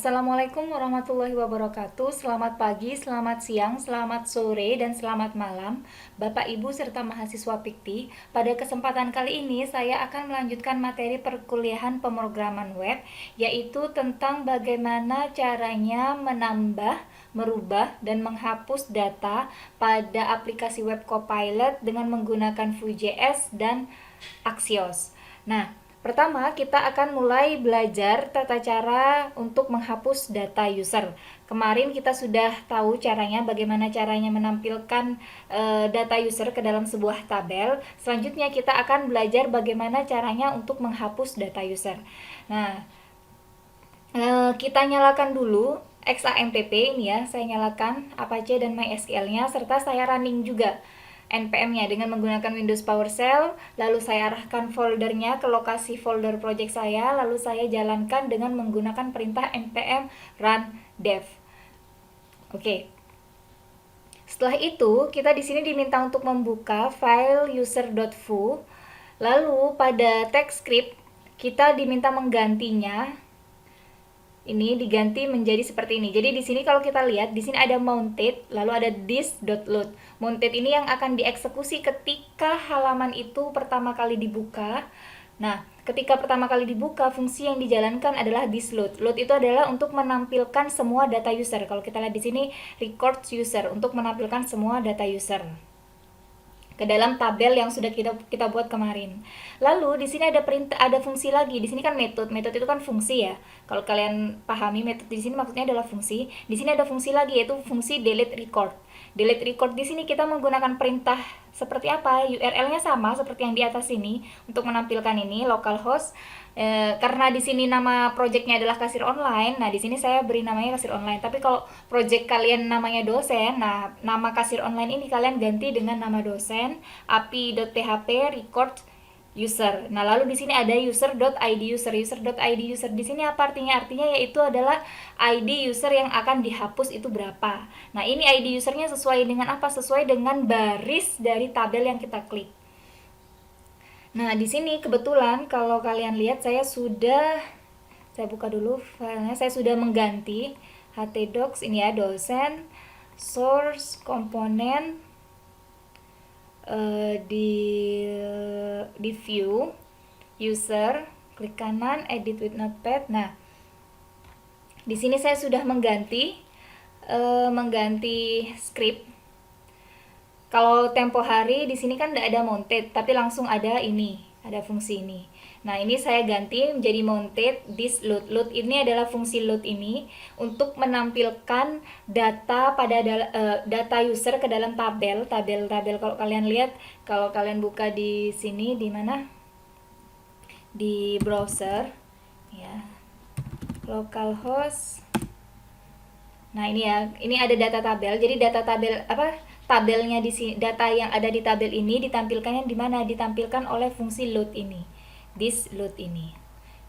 Assalamualaikum warahmatullahi wabarakatuh. Selamat pagi, selamat siang, selamat sore, dan selamat malam Bapak, Ibu, serta mahasiswa PIKTI. Pada kesempatan kali ini saya akan melanjutkan materi perkuliahan pemrograman web, yaitu tentang bagaimana caranya menambah, merubah, dan menghapus data pada aplikasi web Copilot dengan menggunakan Vue.js dan Axios. Nah, pertama, kita akan mulai belajar tata cara untuk menghapus data user. Kemarin kita sudah tahu caranya, bagaimana caranya menampilkan data user ke dalam sebuah tabel. Selanjutnya kita akan belajar bagaimana caranya untuk menghapus data user. Nah, kita nyalakan dulu XAMPP ini ya, saya nyalakan Apache dan MySQL-nya, serta saya running juga npm-nya dengan menggunakan Windows PowerShell. Lalu saya arahkan foldernya ke lokasi folder project saya, lalu saya jalankan dengan menggunakan perintah npm run dev. Oke. Setelah itu, kita di sini diminta untuk membuka file user.foo. Lalu pada text script kita diminta menggantinya. Ini diganti menjadi seperti ini. Jadi di sini kalau kita lihat, di sini ada mounted, lalu ada this.load. Mounted ini yang akan dieksekusi ketika halaman itu pertama kali dibuka. Nah, ketika pertama kali dibuka, fungsi yang dijalankan adalah this load. Load itu adalah untuk menampilkan semua data user. Kalau kita lihat di sini, record user, untuk menampilkan semua data user ke dalam tabel yang sudah kita buat kemarin. Lalu di sini ada fungsi lagi. Di sini kan metode. Metode itu kan fungsi ya. Kalau kalian pahami metode di sini maksudnya adalah fungsi. Di sini ada fungsi lagi, yaitu fungsi delete record. Delete record di sini kita menggunakan perintah seperti apa? URL-nya sama seperti yang di atas ini untuk menampilkan ini localhost. Karena di sini nama projectnya adalah kasir online, nah di sini saya beri namanya kasir online. Tapi kalau project kalian namanya dosen, nah nama kasir online ini kalian ganti dengan nama dosen, api.php record user. Nah, lalu di sini ada user.id user. User.id user di sini apa artinya? Artinya yaitu adalah ID user yang akan dihapus itu berapa. Nah, ini ID usernya sesuai dengan apa? Sesuai dengan baris dari tabel yang kita klik. Nah, di sini kebetulan kalau kalian lihat saya buka dulu filenya, saya sudah mengganti htdocs ini ya, dosen, source, komponen, di view, user, klik kanan, edit with notepad. Nah, di sini saya sudah mengganti script. Kalau tempo hari di sini kan tidak ada mounted, tapi langsung ada ini, ada fungsi ini. Nah, ini saya ganti menjadi mounted this load. Load ini adalah fungsi load ini untuk menampilkan data pada data user ke dalam tabel. Kalau kalian lihat, kalau kalian buka di sini di mana? Di browser ya. Localhost. Nah, ini ya, ini ada data tabel. Jadi data tabel tabelnya di sini, data yang ada di tabel ini ditampilkannya di mana? Ditampilkan oleh fungsi load ini. This load ini.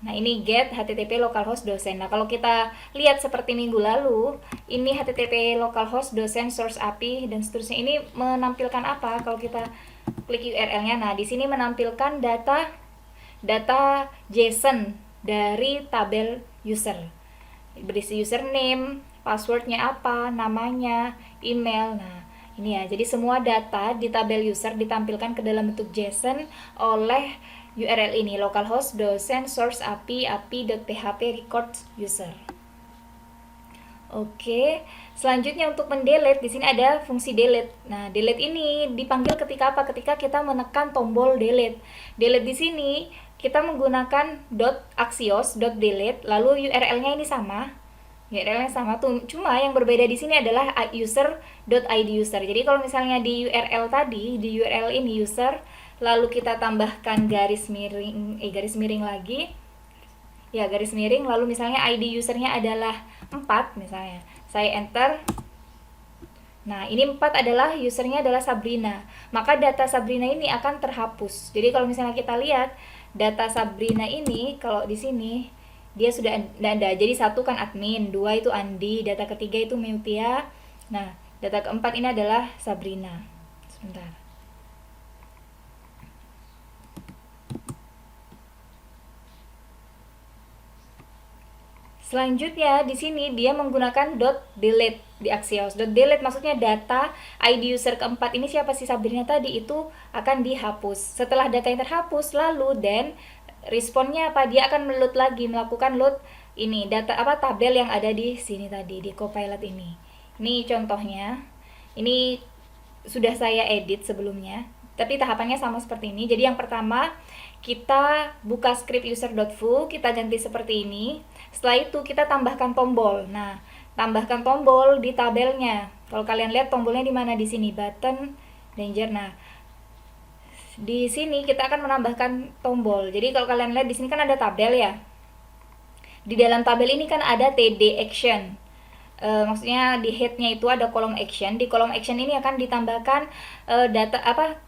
Nah, ini get http localhost dosen. Nah, kalau kita lihat seperti minggu lalu, ini http localhost dosen source API dan seterusnya. Ini menampilkan apa? Kalau kita klik URL-nya, nah di sini menampilkan data JSON dari tabel user. Berisi username, passwordnya apa, namanya, email. Nah, ini ya, jadi semua data di tabel user ditampilkan ke dalam bentuk JSON oleh URL ini, localhost dosen source api.php record user. Oke, selanjutnya untuk mendelete di sini ada fungsi delete. Nah, delete ini dipanggil ketika apa? Ketika kita menekan tombol delete. Delete di sini kita menggunakan .axios.delete, lalu URL-nya ini sama. URL-nya sama tuh, cuma yang berbeda di sini adalah user.id user. Jadi kalau misalnya di URL tadi, di URL ini user, lalu kita tambahkan garis miring lagi. Ya, garis miring, lalu misalnya ID usernya adalah 4 misalnya. Saya enter. Nah, ini 4 adalah usernya adalah Sabrina. Maka data Sabrina ini akan terhapus. Jadi kalau misalnya kita lihat data Sabrina ini, kalau di sini dia sudah ada. Jadi 1 kan admin, 2 itu Andi, data ketiga itu Meutia. Nah, data keempat ini adalah Sabrina. Sebentar. Selanjutnya di sini dia menggunakan .delete di Axios. .delete maksudnya data ID user keempat ini siapa sih, Sabrina tadi, itu akan dihapus. Setelah data yang terhapus, lalu then responnya apa? Dia akan meload lagi, melakukan load ini data tabel yang ada di sini tadi di Copilot ini. Ini contohnya. Ini sudah saya edit sebelumnya, tapi tahapannya sama seperti ini. Jadi yang pertama kita buka script user.foo, kita ganti seperti ini. Setelah itu kita tambahkan tombol. Nah, tambahkan tombol di tabelnya. Kalau kalian lihat tombolnya di mana, di sini button danger. Nah, di sini kita akan menambahkan tombol. Jadi kalau kalian lihat di sini kan ada tabel ya. Di dalam tabel ini kan ada TD action. Maksudnya di headnya itu ada kolom action. Di kolom action ini akan ditambahkan data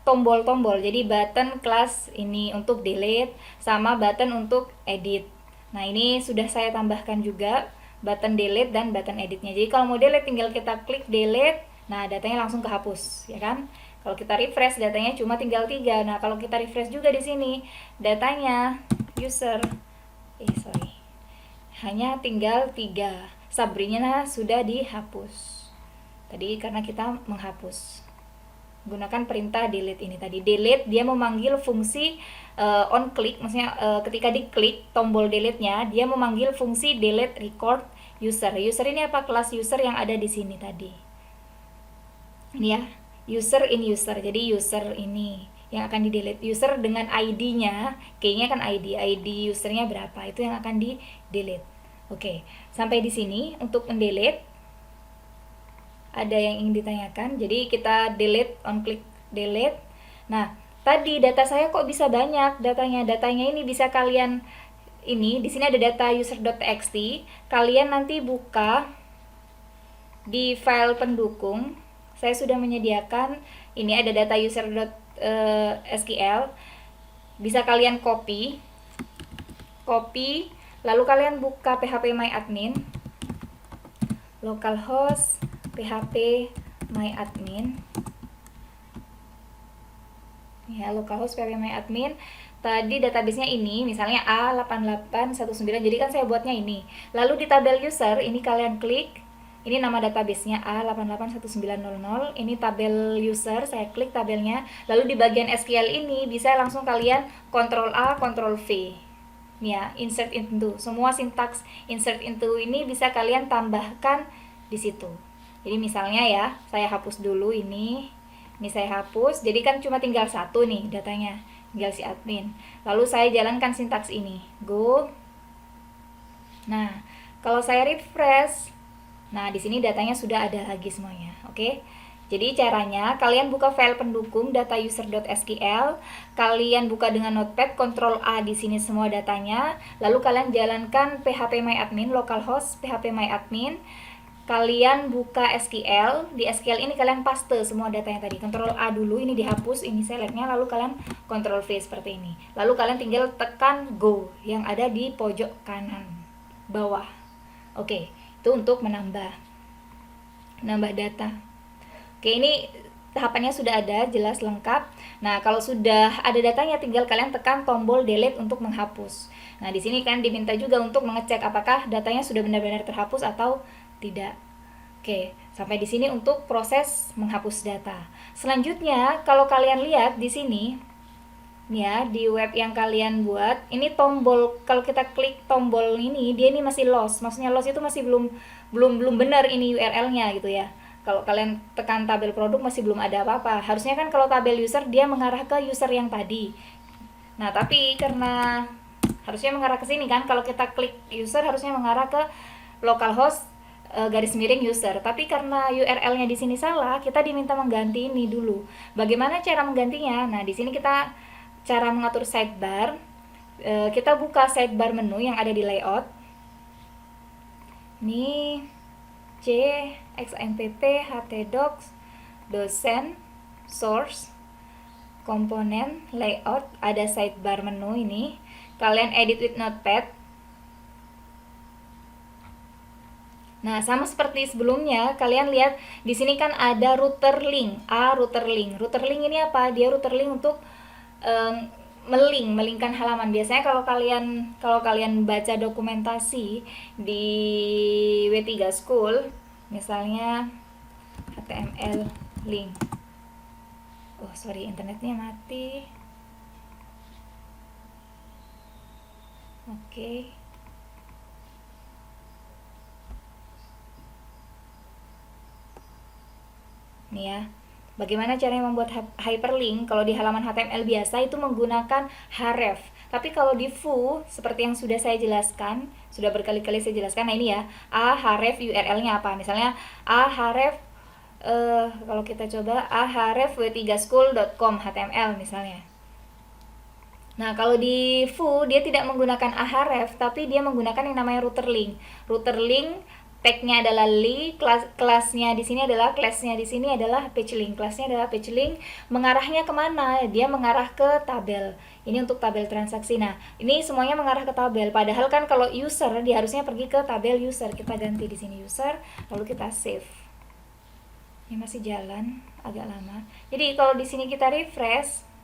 tombol-tombol. Jadi button kelas ini untuk delete sama button untuk edit. Nah, ini sudah saya tambahkan juga button delete dan button editnya. Jadi kalau mau delete tinggal kita klik delete. Nah, datanya langsung kehapus, ya kan? Kalau kita refresh datanya cuma tinggal 3. Nah, kalau kita refresh juga di sini datanya hanya tinggal 3. Sabrina sudah dihapus. Tadi karena kita menghapus. Gunakan perintah delete ini tadi. Delete dia memanggil fungsi on click, maksudnya ketika diklik tombol delete-nya, dia memanggil fungsi delete record user. User ini apa? Kelas user yang ada di sini tadi. Ini ya, user in user. Jadi user ini yang akan di-delete. User dengan ID-nya, key-nya kan ID usernya berapa, itu yang akan di-delete. Oke, sampai di sini untuk mendelete ada yang ingin ditanyakan. Jadi kita delete, on click delete. Nah, tadi data saya kok bisa banyak datanya. Datanya ini bisa kalian di sini ada data user.txt. Kalian nanti buka di file pendukung. Saya sudah menyediakan ini ada data user.sql. Bisa kalian copy lalu kalian buka phpMyAdmin, localhost phpMyAdmin, ya, localhost phpMyAdmin. Tadi databasenya ini misalnya A8819, jadi kan saya buatnya ini. Lalu di tabel user ini kalian klik, ini nama databasenya A881900, ini tabel user, saya klik tabelnya. Lalu di bagian SQL ini bisa langsung kalian Ctrl A, Ctrl V. Ya, insert into. Semua sintaks insert into ini bisa kalian tambahkan di situ. Jadi misalnya ya, saya hapus dulu ini saya hapus. Jadi kan cuma tinggal 1 nih datanya, tinggal si admin. Lalu saya jalankan sintaks ini, go. Nah, kalau saya refresh, nah di sini datanya sudah ada lagi semuanya. Oke. Jadi caranya kalian buka file pendukung data user.sql, kalian buka dengan notepad, Ctrl A di sini semua datanya, lalu kalian jalankan phpMyAdmin, localhost phpMyAdmin, kalian buka SQL, di SQL ini kalian paste semua datanya tadi, Ctrl A dulu, ini dihapus, ini selectnya, lalu kalian Ctrl V seperti ini, lalu kalian tinggal tekan go yang ada di pojok kanan bawah. Oke, itu untuk menambah data. Oke, ini tahapannya sudah ada, jelas lengkap. Nah, kalau sudah ada datanya tinggal kalian tekan tombol delete untuk menghapus. Nah, di sini kan diminta juga untuk mengecek apakah datanya sudah benar-benar terhapus atau tidak. Oke, sampai di sini untuk proses menghapus data. Selanjutnya, kalau kalian lihat di sini ya, di web yang kalian buat, ini tombol, kalau kita klik tombol ini, dia ini masih lost. Maksudnya lost itu masih belum benar ini URL-nya gitu ya. Kalau kalian tekan tabel produk masih belum ada apa-apa. Harusnya kan kalau tabel user dia mengarah ke user yang tadi. Nah, tapi karena harusnya mengarah ke sini kan, kalau kita klik user harusnya mengarah ke localhost _user. Tapi karena URL-nya di sini salah, kita diminta mengganti ini dulu. Bagaimana cara menggantinya? Nah, di sini kita cara mengatur sidebar. Kita buka sidebar menu yang ada di layout. Ini C, XMPP, htdocs, dosen, source, komponen, layout, ada sidebar menu ini. Kalian edit with notepad. Nah, sama seperti sebelumnya, kalian lihat di sini kan ada router link, router link. Router link ini apa? Dia router link untuk melingkan halaman. Biasanya kalau kalian baca dokumentasi di W3 School, misalnya HTML link. Oh, sorry, internetnya mati. Oke. Nih ya. Bagaimana caranya membuat hyperlink? Kalau di halaman HTML biasa itu menggunakan href. Tapi kalau di Foo, seperti yang sudah saya jelaskan, sudah berkali-kali saya jelaskan, nah ini ya, href URL-nya apa? Misalnya href, kalau kita coba href w3school.com html misalnya. Nah, kalau di Foo dia tidak menggunakan ahref, tapi dia menggunakan yang namanya router link. Router link tag-nya adalah li, kelasnya di sini adalah class-nya di sini adalah page link. Kelasnya adalah page link, mengarahnya kemana? Dia mengarah ke tabel. Ini untuk tabel transaksi. Nah, ini semuanya mengarah ke tabel. Padahal kan kalau user dia harusnya pergi ke tabel user. Kita ganti di sini user, lalu kita save. Ini masih jalan, agak lama. Jadi kalau di sini kita refresh,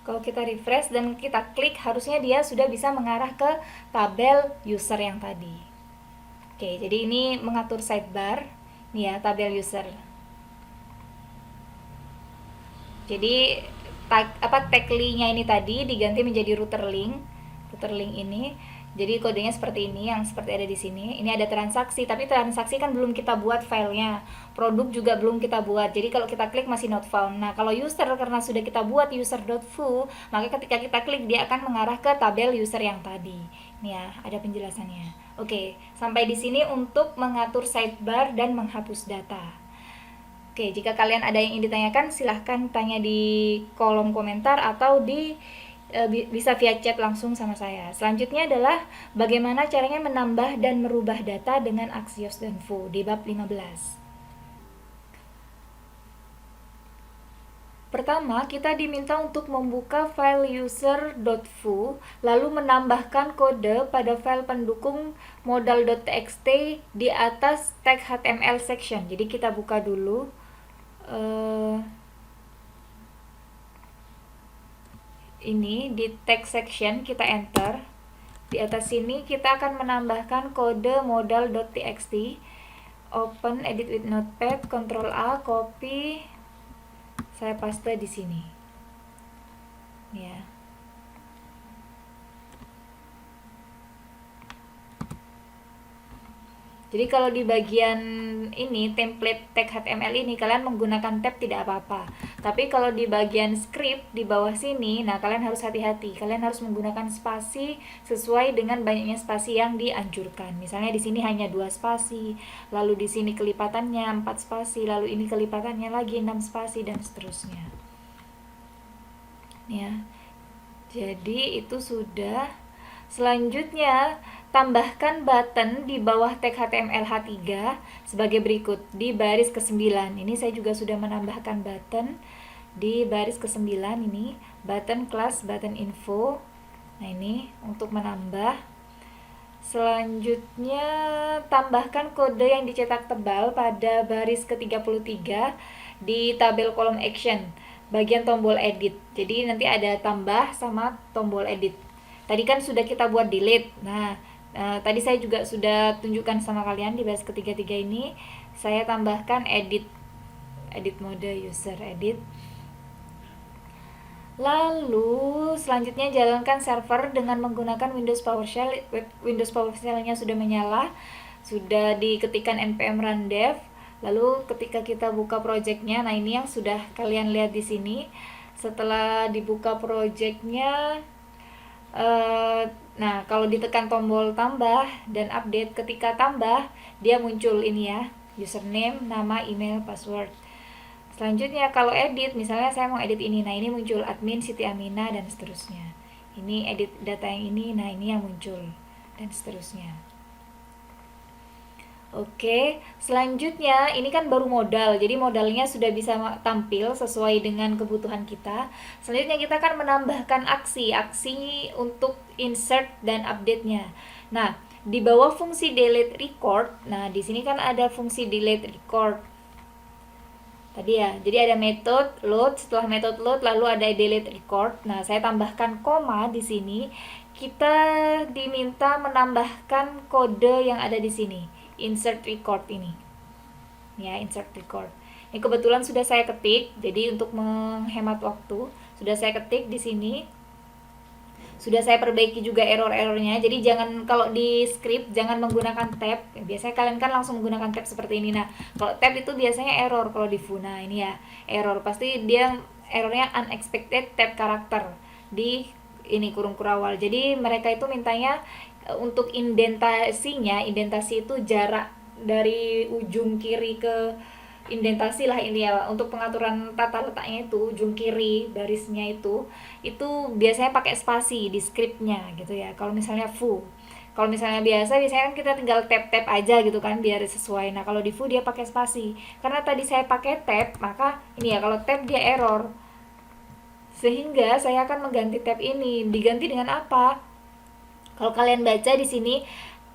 kalau kita refresh dan kita klik, harusnya dia sudah bisa mengarah ke tabel user yang tadi. Oke, jadi ini mengatur sidebar. Nih ya, tabel user. Jadi tag linknya ini tadi diganti menjadi router link. Router link ini. Jadi kodenya seperti ini, yang seperti ada di sini. Ini ada transaksi, tapi transaksi kan belum kita buat filenya. Produk juga belum kita buat. Jadi kalau kita klik masih not found. Nah, kalau user karena sudah kita buat user.foo, maka ketika kita klik dia akan mengarah ke tabel user yang tadi. Ini ya, ada penjelasannya. Oke, sampai di sini untuk mengatur sidebar dan menghapus data. Oke, jika kalian ada yang ingin ditanyakan, silahkan tanya di kolom komentar atau bisa via chat langsung sama saya. Selanjutnya adalah bagaimana caranya menambah dan merubah data dengan Axios dan Foo di bab 15. Pertama, kita diminta untuk membuka file user.foo, lalu menambahkan kode pada file pendukung modal.txt di atas tag HTML section. Jadi kita buka dulu. Ini di text section kita enter. Di atas sini kita akan menambahkan kode modal.txt. Open edit with notepad, Ctrl A, copy. Saya paste di sini. Ya. Jadi kalau di bagian ini template tag HTML ini kalian menggunakan tab tidak apa-apa. Tapi kalau di bagian script di bawah sini, nah kalian harus hati-hati. Kalian harus menggunakan spasi sesuai dengan banyaknya spasi yang dianjurkan. Misalnya di sini hanya 2 spasi, lalu di sini kelipatannya 4 spasi, lalu ini kelipatannya lagi 6 spasi dan seterusnya. Ya. Jadi itu sudah. Selanjutnya, tambahkan button di bawah tag HTML H3 sebagai berikut di baris ke-9. Ini saya juga sudah menambahkan button di baris ke-9 ini, button class, button info. Nah, ini untuk menambah. Selanjutnya, tambahkan kode yang dicetak tebal pada baris ke-33 di tabel kolom action, bagian tombol edit. Jadi nanti ada tambah sama tombol edit. Tadi kan sudah kita buat delete. Nah, tadi saya juga sudah tunjukkan sama kalian di baris ketiga ini. Saya tambahkan edit mode user edit. Lalu selanjutnya jalankan server dengan menggunakan Windows PowerShell. Windows PowerShell-nya sudah menyala, sudah diketikkan npm run dev. Lalu ketika kita buka projectnya, nah ini yang sudah kalian lihat di sini. Setelah dibuka projectnya, nah kalau ditekan tombol tambah dan update, ketika tambah dia muncul ini ya, username, nama, email, password. Selanjutnya kalau edit, misalnya saya mau edit ini, nah ini muncul admin Siti Amina dan seterusnya. Ini edit data yang ini, nah ini yang muncul dan seterusnya. Oke, selanjutnya ini kan baru modal, jadi modalnya sudah bisa tampil sesuai dengan kebutuhan kita. Selanjutnya kita akan menambahkan aksi untuk insert dan update-nya. Nah, di bawah fungsi delete record, nah di sini kan ada fungsi delete record. Tadi ya, jadi ada method load, setelah method load lalu ada delete record. Nah, saya tambahkan koma di sini. Kita diminta menambahkan kode yang ada di sini, insert record ini. Ya, insert record. Ini kebetulan sudah saya ketik, jadi untuk menghemat waktu, sudah saya ketik di sini. Sudah saya perbaiki juga error-errornya. Jadi jangan, kalau di script jangan menggunakan tab. Biasanya kalian kan langsung menggunakan tab seperti ini. Nah, kalau tab itu biasanya error kalau di Foo. Nah, ini ya, error. Pasti dia errornya unexpected tab karakter di ini kurung kurawal. Jadi mereka itu mintanya untuk indentasi itu jarak dari ujung kiri ke indentasi lah ini ya, untuk pengaturan tata letaknya itu ujung kiri barisnya itu biasanya pakai spasi di scriptnya gitu ya, kalau misalnya Foo. Kalau misalnya biasanya kan kita tinggal tap aja gitu kan biar sesuai. Nah, kalau di Foo dia pakai spasi, karena tadi saya pakai tab, maka ini ya, kalau tab dia error, sehingga saya akan mengganti tab ini. Diganti dengan apa? Kalau kalian baca di sini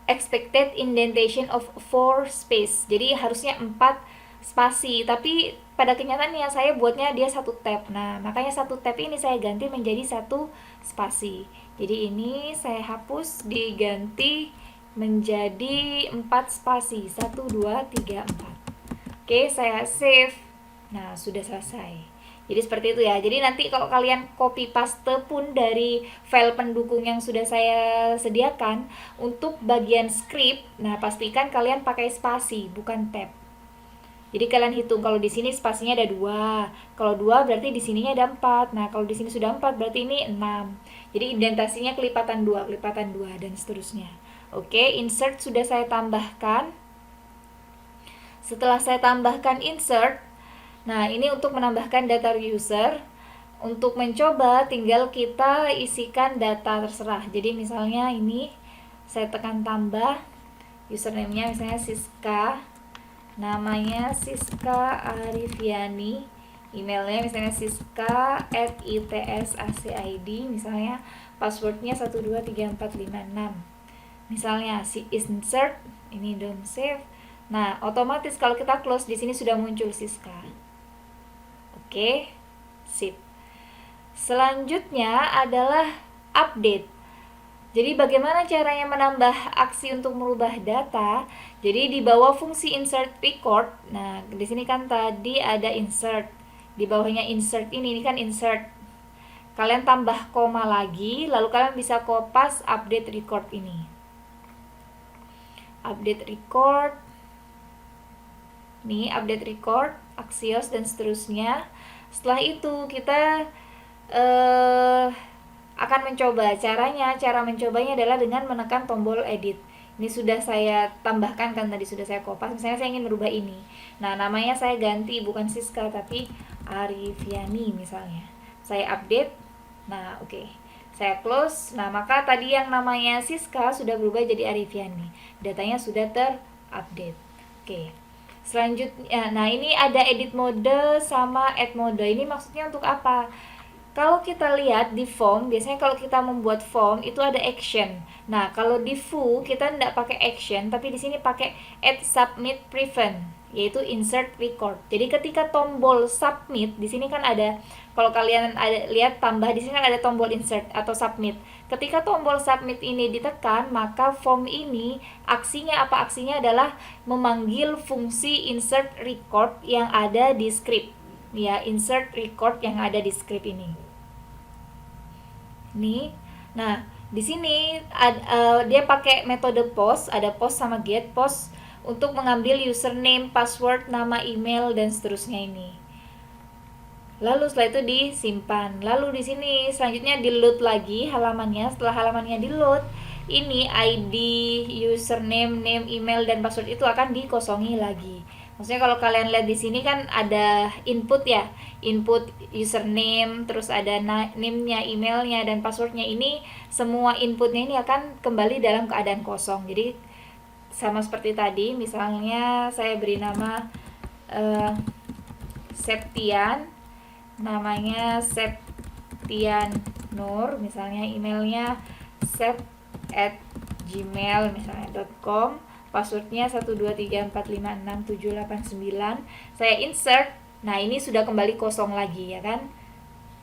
expected indentation of 4 space. Jadi harusnya 4 spasi, tapi pada kenyataannya saya buatnya dia 1 tab. Nah, makanya 1 tab ini saya ganti menjadi 1 spasi. Jadi ini saya hapus, diganti menjadi 4 spasi. 1 2 3 4. Oke, saya save. Nah, sudah selesai. Jadi seperti itu ya. Jadi nanti kalau kalian copy paste pun dari file pendukung yang sudah saya sediakan untuk bagian script, nah pastikan kalian pakai spasi bukan tab. Jadi kalian hitung, kalau di sini spasinya ada 2. Kalau 2 berarti di sininya ada 4. Nah, kalau di sini sudah 4 berarti ini 6. Jadi indentasinya kelipatan 2 dan seterusnya. Oke, insert sudah saya tambahkan. Setelah saya tambahkan insert, nah ini untuk menambahkan data user. Untuk mencoba tinggal kita isikan data terserah. Jadi misalnya ini saya tekan tambah, username-nya misalnya Siska, namanya Siska Arifiani, emailnya misalnya siska@itsacid, misalnya passwordnya 123456. Misalnya si insert ini don't save. Nah, otomatis kalau kita close di sini sudah muncul Siska. Oke, sip. Selanjutnya adalah update. Jadi bagaimana caranya menambah aksi untuk merubah data? Jadi di bawah fungsi insert record. Nah, di sini kan tadi ada insert. Di bawahnya insert ini kan insert. Kalian tambah koma lagi, lalu kalian bisa kopas update record ini. Update record. Nih, update record, Axios dan seterusnya. Setelah itu kita akan mencoba. Cara mencobanya adalah dengan menekan tombol edit. Ini sudah saya tambahkan kan, tadi sudah saya kopas. Misalnya saya ingin merubah ini. Nah, namanya saya ganti, bukan Siska tapi Arifiani misalnya. Saya update. Nah, oke. Saya close. Nah, maka tadi yang namanya Siska sudah berubah jadi Arifiani. Datanya sudah terupdate. Oke. Selanjutnya, nah ini ada edit mode sama add mode. Ini maksudnya untuk apa? Kalau kita lihat di form, biasanya kalau kita membuat form itu ada action. Nah, kalau di Foo kita tidak pakai action, tapi di sini pakai add submit prevent, yaitu insert record. Jadi ketika tombol submit di sini kan ada, kalau kalian ada lihat tambah di sini kan ada tombol insert atau submit. Ketika tombol submit ini ditekan, maka form ini aksinya apa? Aksinya adalah memanggil fungsi insert record yang ada di script. Ya, insert record yang ada di script ini. Nih, nah di sini dia pakai metode post, ada post sama get. Post untuk mengambil username, password, nama email dan seterusnya ini. Lalu setelah itu disimpan. Lalu di sini selanjutnya di load lagi halamannya. Setelah halamannya di load, ini ID, username, name, email dan password itu akan dikosongi lagi. Maksudnya kalau kalian lihat di sini kan ada input ya, input username, terus ada name-nya, emailnya dan passwordnya. Ini semua inputnya ini akan kembali dalam keadaan kosong. Jadi sama seperti tadi, misalnya saya beri nama Septian, namanya Septian Nur, misalnya emailnya sep@gmail misalnya .com, passwordnya 123456789. Saya insert. Nah, ini sudah kembali kosong lagi ya kan,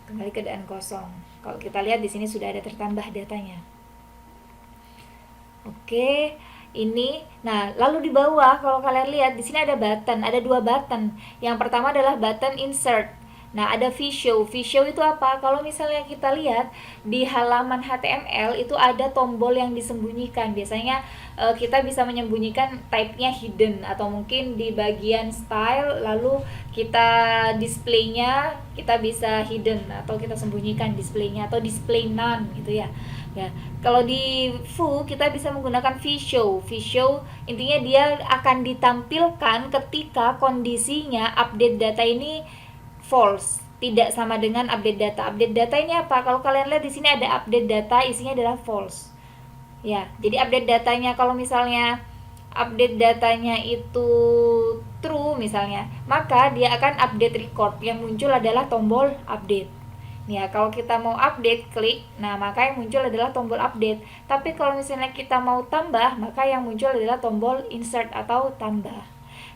kembali keadaan kosong. Kalau kita lihat di sini sudah ada tertambah datanya. Oke, ini. Nah, lalu di bawah kalau kalian lihat di sini ada button, ada dua button. Yang pertama adalah button insert. Nah, ada vshow. Vshow itu apa? Kalau misalnya kita lihat di halaman HTML itu ada tombol yang disembunyikan. Biasanya kita bisa menyembunyikan type-nya hidden, atau mungkin di bagian style lalu kita display-nya kita bisa hidden atau kita sembunyikan display-nya, atau display none gitu ya. Ya, kalau di Foo kita bisa menggunakan vshow. Vshow intinya dia akan ditampilkan ketika kondisinya update data ini false, tidak sama dengan update data. Update data ini apa? Kalau kalian lihat di sini ada update data, isinya adalah false. Ya, jadi update datanya kalau misalnya update datanya itu true misalnya, maka dia akan update record, yang muncul adalah tombol update. Ya, kalau kita mau update, klik, nah maka yang muncul adalah tombol update. Tapi kalau misalnya kita mau tambah, maka yang muncul adalah tombol insert atau tambah.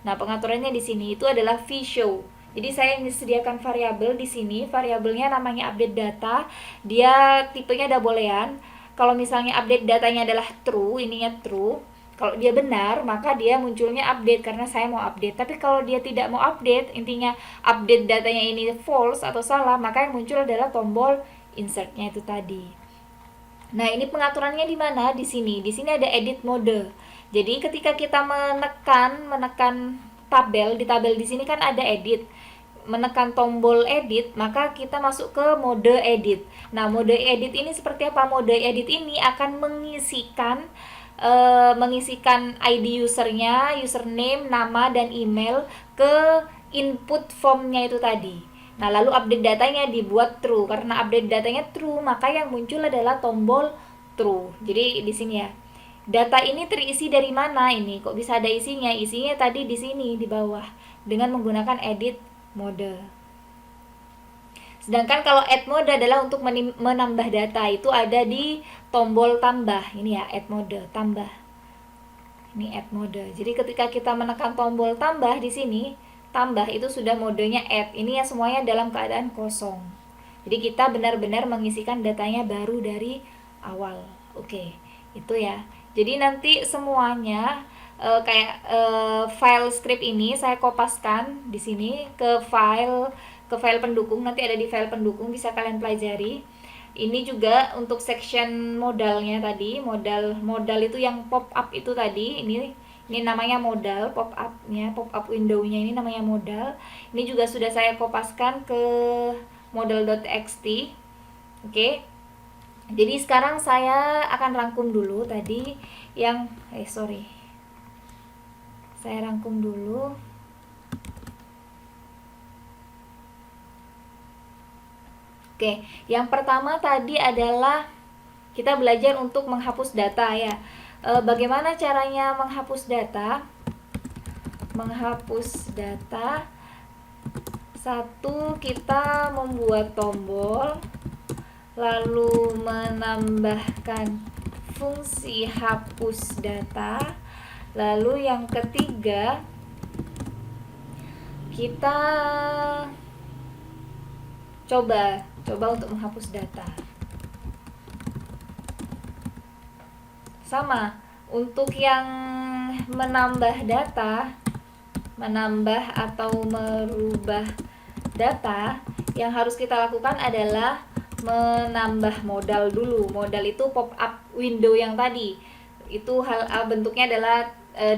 Nah, pengaturannya di sini itu adalah vshow. Jadi saya menyediakan variabel di sini, variabelnya namanya update data. Dia tipenya ada boolean. Kalau misalnya update datanya adalah true, ininya true. Kalau dia benar, maka dia munculnya update karena saya mau update. Tapi kalau dia tidak mau update, intinya update datanya ini false atau salah, maka yang muncul adalah tombol insertnya itu tadi. Nah, ini pengaturannya di mana? Di sini. Di sini ada edit mode. Jadi ketika kita menekan tabel, di tabel di sini kan ada edit. Menekan tombol edit, maka kita masuk ke mode edit. Nah, mode edit ini seperti apa? Mode edit ini akan mengisikan ID usernya, username, nama, dan email ke input formnya itu tadi. Nah, lalu update datanya dibuat true. Karena update datanya true, maka yang muncul adalah tombol true. Jadi di sini ya. Data ini terisi dari mana ini? Kok bisa ada isinya? Isinya tadi di sini di bawah dengan menggunakan edit mode. Sedangkan kalau add mode adalah untuk menambah data, itu ada di tombol tambah. Ini ya, add mode, tambah. Ini add mode. Jadi ketika kita menekan tombol tambah di sini, tambah itu sudah modenya add. Ini ya semuanya dalam keadaan kosong. Jadi kita benar-benar mengisikan datanya baru dari awal. Oke, itu ya. Jadi nanti semuanya file script ini saya kopaskan di sini ke file pendukung. Nanti ada di file pendukung, bisa kalian pelajari. Ini juga untuk section modalnya tadi, modal itu yang pop up itu tadi. Ini namanya modal, pop up window-nya ini namanya modal. Ini juga sudah saya kopaskan ke model.txt. Oke. Jadi sekarang saya akan rangkum dulu tadi yang saya rangkum dulu. Oke, yang pertama tadi adalah kita belajar untuk menghapus data ya. Bagaimana caranya menghapus data? Menghapus data, satu, kita membuat tombol, lalu menambahkan fungsi hapus data. Lalu yang ketiga, kita coba untuk menghapus data. Sama, untuk yang menambah data, menambah atau merubah data, yang harus kita lakukan adalah menambah modal dulu. Modal itu pop up window yang tadi. Itu bentuknya adalah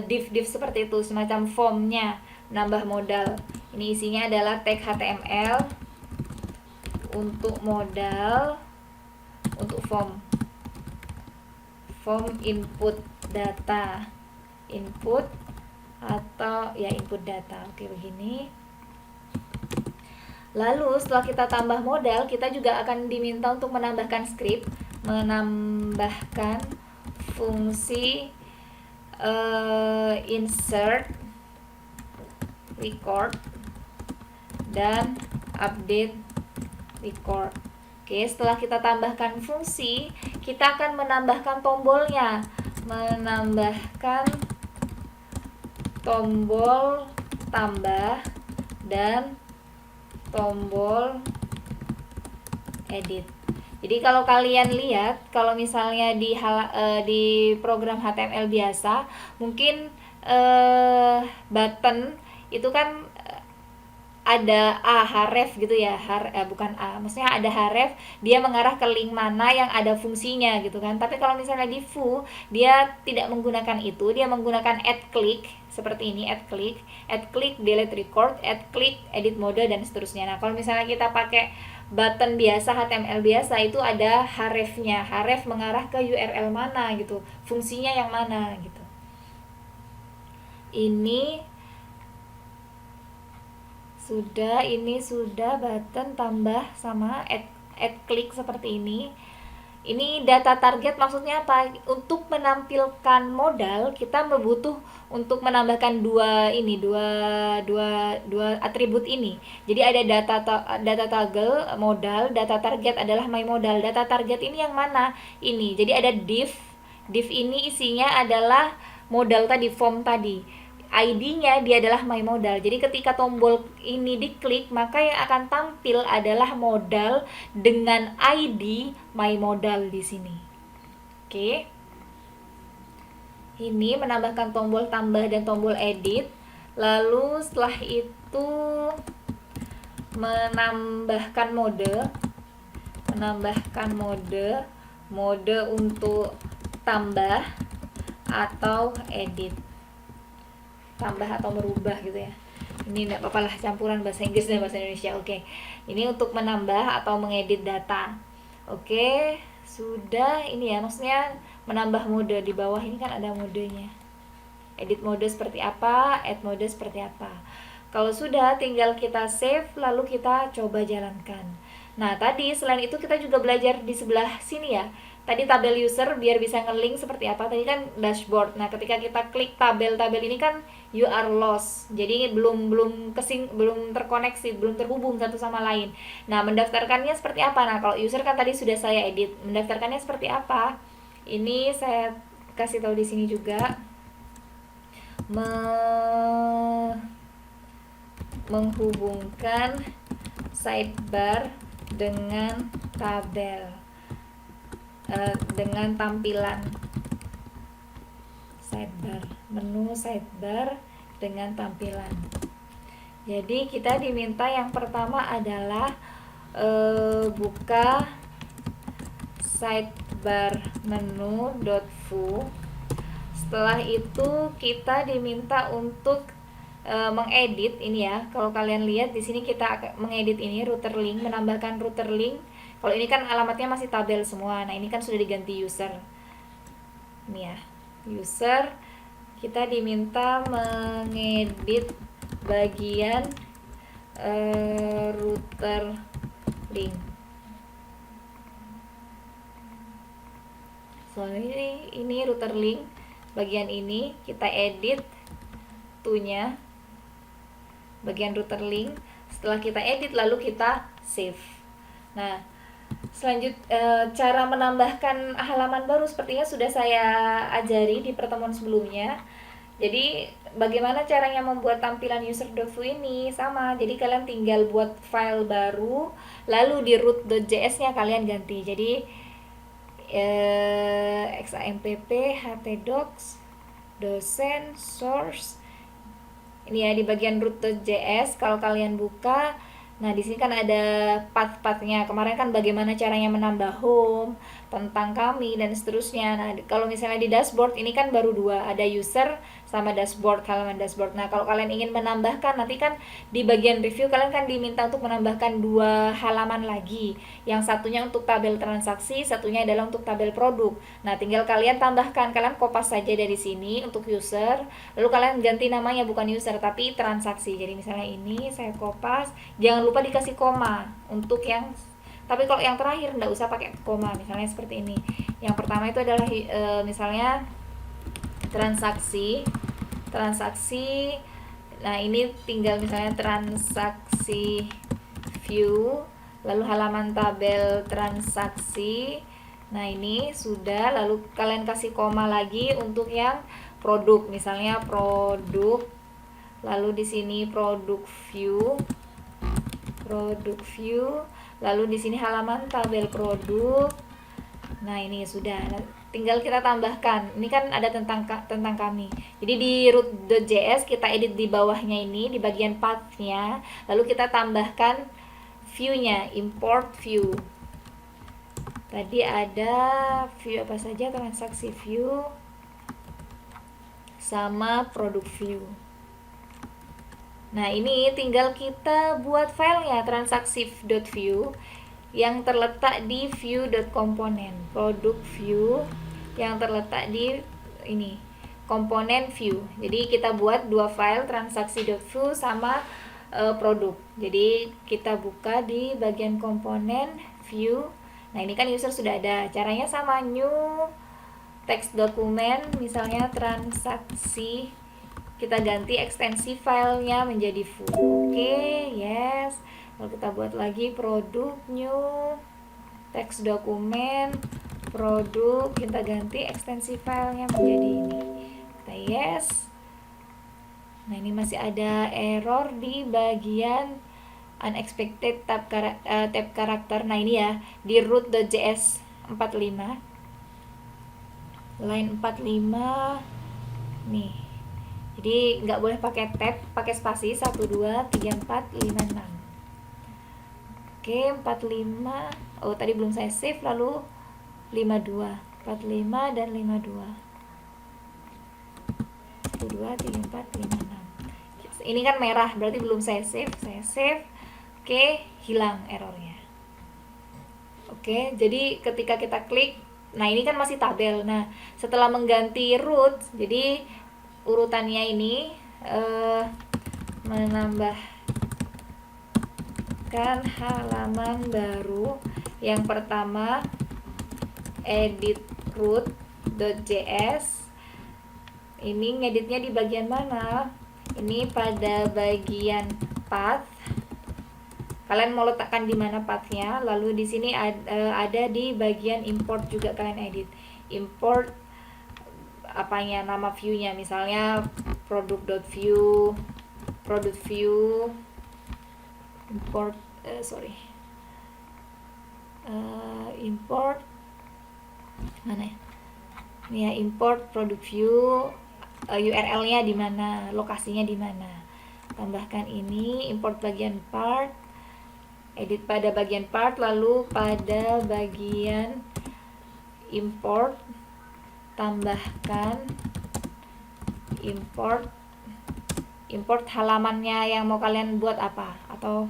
div seperti itu, semacam formnya. Nambah modal. Ini isinya adalah tag HTML untuk modal, untuk form input data, input atau ya input data. Oke, begini. Lalu setelah kita tambah modal, kita juga akan diminta untuk menambahkan script, menambahkan fungsi insert, record, dan update record. Oke, setelah kita tambahkan fungsi, kita akan menambahkan tombolnya. Menambahkan tombol tambah dan tombol edit. Jadi kalau kalian lihat, kalau misalnya di program HTML biasa, mungkin button itu kan ada href gitu ya, bukan maksudnya ada href, dia mengarah ke link mana yang ada fungsinya gitu kan. Tapi kalau misalnya di Vue, dia tidak menggunakan itu, dia menggunakan add click seperti ini, add click, delete record, add click, edit mode, dan seterusnya. Nah kalau misalnya kita pakai button biasa, HTML biasa, itu ada hrefnya, href mengarah ke URL mana gitu, fungsinya yang mana gitu. Ini sudah button tambah sama add click seperti ini. Ini data target maksudnya apa? Untuk menampilkan modal, kita butuh untuk menambahkan dua atribut ini. Jadi ada data toggle modal, data target adalah my modal. Data target ini yang mana? Ini. Jadi ada div ini isinya adalah modal tadi, form tadi. ID-nya dia adalah my modal. Jadi ketika tombol ini diklik, maka yang akan tampil adalah modal dengan ID my modal di sini. Oke. Ini menambahkan tombol tambah dan tombol edit. Lalu setelah itu menambahkan mode untuk tambah atau edit, tambah atau merubah gitu ya. Ini enggak apa-apa lah, campuran bahasa Inggris dan bahasa Indonesia. Oke. Ini untuk menambah atau mengedit data. Oke, sudah. Ini ya, maksudnya menambah mode. Di bawah ini kan ada modenya. Edit mode seperti apa, add mode seperti apa. Kalau sudah, tinggal kita save, lalu kita coba jalankan. Nah, tadi selain itu kita juga belajar di sebelah sini ya. Tadi tabel user biar bisa nge-link seperti apa. Tadi kan dashboard. Nah, ketika kita klik tabel-tabel ini kan you are lost. Jadi belum terkoneksi, belum terhubung satu sama lain. Nah, mendaftarkannya seperti apa? Nah, kalau user kan tadi sudah saya edit. Mendaftarkannya seperti apa? Ini saya kasih tahu di sini juga. Menghubungkan sidebar dengan tabel, dengan tampilan sidebar, menu sidebar dengan tampilan. Jadi kita diminta yang pertama adalah buka sidebar menu.vue. Setelah itu kita diminta untuk mengedit ini ya. Kalau kalian lihat di sini kita mengedit ini router link, menambahkan router link. Kalau ini kan alamatnya masih tabel semua. Nah, ini kan sudah diganti user. Ini ya, user. Kita diminta mengedit bagian router link. Soalnya ini router link. Bagian ini kita edit to-nya, bagian router link. Setelah kita edit lalu kita save. Nah, cara menambahkan halaman baru sepertinya sudah saya ajari di pertemuan sebelumnya. Jadi bagaimana caranya membuat tampilan user.vue ini? Sama, jadi kalian tinggal buat file baru, lalu di root.js-nya kalian ganti. Jadi xampp htdocs dosen source. Ini ya di bagian root.js kalau kalian buka. Nah, di sini kan ada path-pathnya. Kemarin kan bagaimana caranya menambah home, tentang kami, dan seterusnya. Nah, kalau misalnya di dashboard, ini kan baru dua. Ada user sama dashboard, halaman dashboard. Nah, kalau kalian ingin menambahkan, nanti kan di bagian review, kalian kan diminta untuk menambahkan dua halaman lagi. Yang satunya untuk tabel transaksi, satunya adalah untuk tabel produk. Nah, tinggal kalian tambahkan. Kalian kopas saja dari sini untuk user. Lalu kalian ganti namanya, bukan user, tapi transaksi. Jadi misalnya ini, saya kopas. Jangan lupa dikasih koma untuk yang, tapi kalau yang terakhir enggak usah pakai koma. Misalnya seperti ini. Yang pertama itu adalah misalnya transaksi. Nah, ini tinggal misalnya transaksi view, lalu halaman tabel transaksi. Nah, ini sudah, lalu kalian kasih koma lagi untuk yang produk, misalnya produk, lalu di sini produk view, lalu di sini halaman tabel produk. Nah, ini sudah, tinggal kita tambahkan. Ini kan ada tentang kami. Jadi di root.js kita edit di bawahnya ini, di bagian path-nya, lalu kita tambahkan view-nya, import view. Tadi ada view apa saja, transaksi view sama produk view. Nah, ini tinggal kita buat filenya, transaksi.view yang terletak di view.component, produk view yang terletak di ini, komponen view. Jadi kita buat dua file, transaksi.view sama produk. Jadi kita buka di bagian komponen view. Nah, ini kan user sudah ada. Caranya sama, new text dokumen, misalnya transaksi, kita ganti ekstensi filenya menjadi full. Oke, yes. Lalu kita buat lagi produk, new text dokumen, produk, kita ganti ekstensi filenya menjadi ini. Kita yes. Nah, ini masih ada error di bagian unexpected tab karakter. Nah, ini ya di root.js 45 line 45 nih. Jadi nggak boleh pakai tab, pakai spasi 1 2 3 4 5 6. Oke, 45. Oh, tadi belum saya save, lalu 52. 45 dan 52. 1 2 3 4 5 6. Ini kan merah, berarti belum saya save. Saya save. Oke, hilang errornya. Oke, jadi ketika kita klik, nah ini kan masih tabel. Nah, setelah mengganti root, jadi urutannya ini menambahkan halaman baru. Yang pertama, edit root.js. Ini ngeditnya di bagian mana? Ini pada bagian path. Kalian mau letakkan di mana pathnya, lalu di sini ada di bagian import juga kalian edit. Import apanya, nama view-nya, misalnya produk.view, product view, import import mana ya? Ini ya, import product view, URL-nya di mana, lokasinya di mana. Tambahkan ini, import bagian part, edit pada bagian part, lalu pada bagian import tambahkan import halamannya yang mau kalian buat apa, atau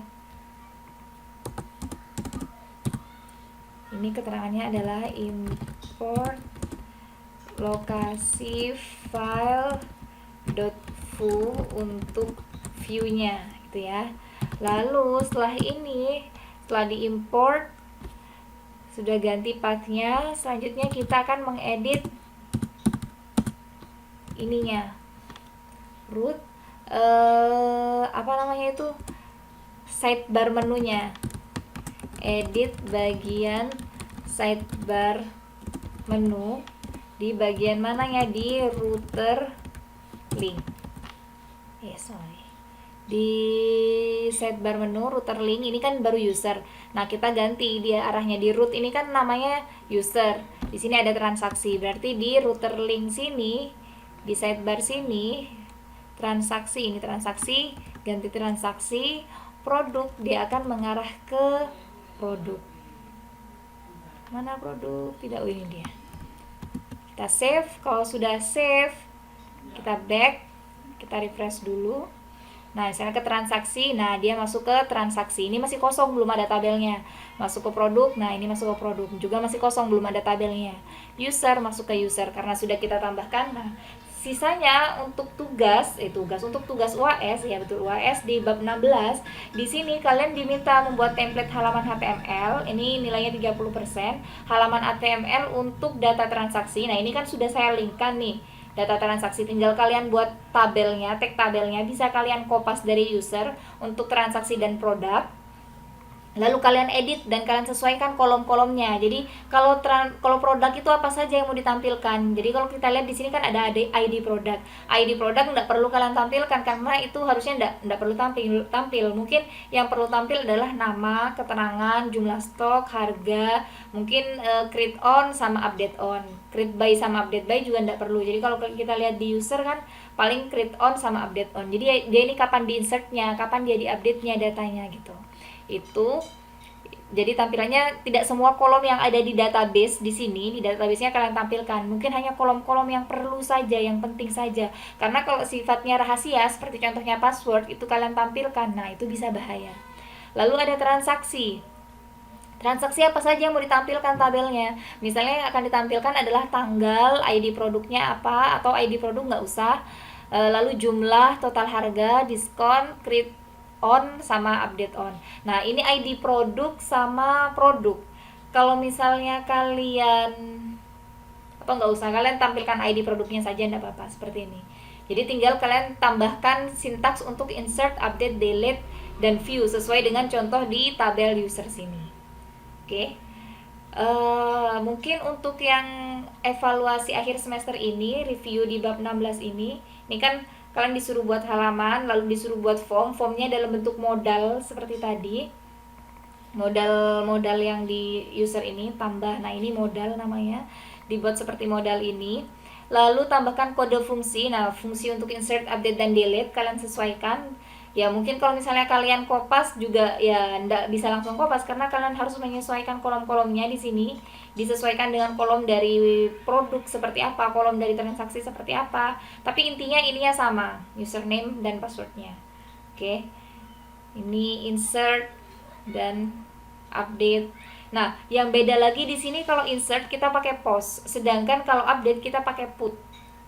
ini keterangannya adalah import lokasi file .foo untuk view-nya gitu ya. Lalu setelah ini, setelah diimport, sudah ganti path-nya, selanjutnya kita akan mengedit ininya, root, sidebar menunya. Edit bagian sidebar menu di bagian mananya, di router link. Di sidebar menu router link ini kan baru user. Nah, kita ganti dia arahnya, di root ini kan namanya user. Di sini ada transaksi. Berarti di router link sini, di sidebar sini transaksi, ini transaksi, ganti transaksi, produk, dia akan mengarah ke produk. Mana produk? Tidak, ini dia. Kita save. Kalau sudah save, kita back, kita refresh dulu. Nah, misalnya ke transaksi, nah dia masuk ke transaksi. Ini masih kosong, belum ada tabelnya. Masuk ke produk, nah ini masuk ke produk. Juga masih kosong, belum ada tabelnya. User, masuk ke user, karena sudah kita tambahkan. Nah, sisanya untuk tugas UAS, ya betul, UAS di bab 16. Di sini kalian diminta membuat template halaman HTML. Ini nilainya 30%. Halaman HTML untuk data transaksi. Nah, ini kan sudah saya linkkan nih. data transaksi. Tinggal kalian buat tabelnya, tag tabelnya, bisa kalian kopas dari user untuk transaksi dan produk. Lalu kalian edit dan kalian sesuaikan kolom-kolomnya. Jadi kalau produk itu apa saja yang mau ditampilkan. Jadi kalau kita lihat di sini kan ada ID produk. ID produk nggak perlu kalian tampilkan karena itu harusnya nggak perlu tampil. Mungkin yang perlu tampil adalah nama, keterangan, jumlah stok, harga, mungkin create on sama update on. Create by sama update by juga nggak perlu. Jadi kalau kita lihat di user kan paling create on sama update on. Jadi dia ini kapan di insertnya, kapan dia di update-nya datanya gitu. Itu jadi tampilannya tidak semua kolom yang ada di database di sini, di database-nya kalian tampilkan. Mungkin hanya kolom-kolom yang perlu saja, yang penting saja. Karena kalau sifatnya rahasia seperti contohnya password itu kalian tampilkan. Nah, itu bisa bahaya. Lalu ada transaksi. Transaksi apa saja yang mau ditampilkan tabelnya. Misalnya yang akan ditampilkan adalah tanggal, ID produknya apa, atau ID produk nggak usah. Lalu jumlah, total harga, diskon, create on sama update on. Nah, ini ID produk sama produk. Kalau misalnya kalian nggak usah, kalian tampilkan ID produknya saja, enggak apa-apa, seperti ini. Jadi tinggal kalian tambahkan sintaks untuk insert, update, delete, dan view sesuai dengan contoh di tabel user sini. Oke. Mungkin untuk yang evaluasi akhir semester ini, review di bab 16 ini kan kalian disuruh buat halaman, lalu disuruh buat formnya dalam bentuk modal seperti tadi. Modal yang di user ini tambah, nah ini modal namanya, dibuat seperti modal ini. Lalu tambahkan kode fungsi. Nah, fungsi untuk insert, update, dan delete kalian sesuaikan. Ya mungkin kalau misalnya kalian kopas juga ya nggak bisa langsung kopas karena kalian harus menyesuaikan kolom-kolomnya di sini, disesuaikan dengan kolom dari produk seperti apa, kolom dari transaksi seperti apa. Tapi intinya ininya sama, username dan passwordnya. Oke. Ini insert dan update. Nah, yang beda lagi di sini kalau insert kita pakai post, sedangkan kalau update kita pakai put.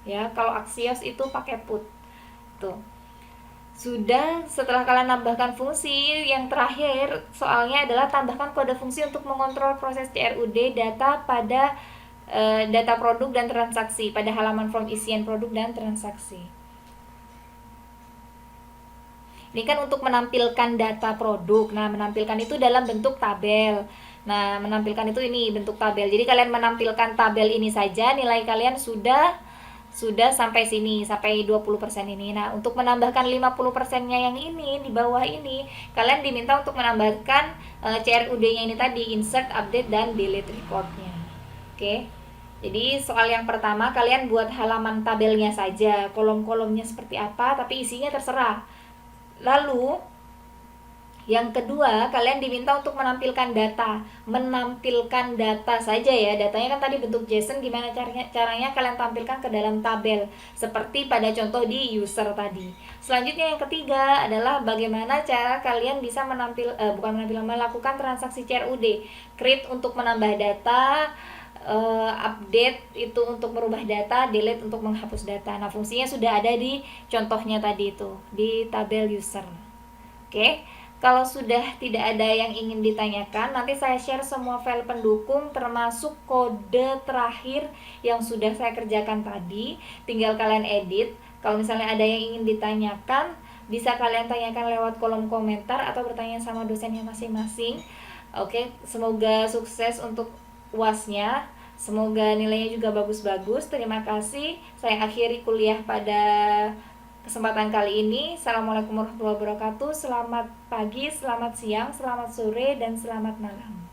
Ya, kalau Axios itu pakai put. Tuh. Sudah, setelah kalian nambahkan fungsi, yang terakhir soalnya adalah tambahkan kode fungsi untuk mengontrol proses CRUD data pada data produk dan transaksi pada halaman form isian produk dan transaksi. Ini kan untuk menampilkan data produk. Nah, menampilkan itu dalam bentuk tabel. Nah, menampilkan itu ini bentuk tabel. Jadi kalian menampilkan tabel ini saja, nilai kalian sudah sampai sini, sampai 20% ini. Nah, untuk menambahkan 50%-nya yang ini, di bawah ini, kalian diminta untuk menambahkan CRUD-nya ini tadi, insert, update, dan delete report-nya. Oke. Jadi, soal yang pertama, kalian buat halaman tabelnya saja, kolom-kolomnya seperti apa, tapi isinya terserah. Lalu, yang kedua, kalian diminta untuk menampilkan data saja ya. Datanya kan tadi bentuk JSON, gimana caranya kalian tampilkan ke dalam tabel seperti pada contoh di user tadi. Selanjutnya yang ketiga adalah bagaimana cara kalian bisa melakukan transaksi CRUD. Create untuk menambah data, update itu untuk merubah data, delete untuk menghapus data. Nah, fungsinya sudah ada di contohnya tadi itu, di tabel user. Oke. Kalau sudah tidak ada yang ingin ditanyakan, nanti saya share semua file pendukung termasuk kode terakhir yang sudah saya kerjakan tadi. Tinggal kalian edit. Kalau misalnya ada yang ingin ditanyakan, bisa kalian tanyakan lewat kolom komentar atau bertanya sama dosennya masing-masing. Oke, semoga sukses untuk UAS-nya. Semoga nilainya juga bagus-bagus. Terima kasih. Saya akhiri kuliah pada kesempatan kali ini. Assalamualaikum warahmatullahi wabarakatuh. Selamat pagi, selamat siang, selamat sore, dan selamat malam.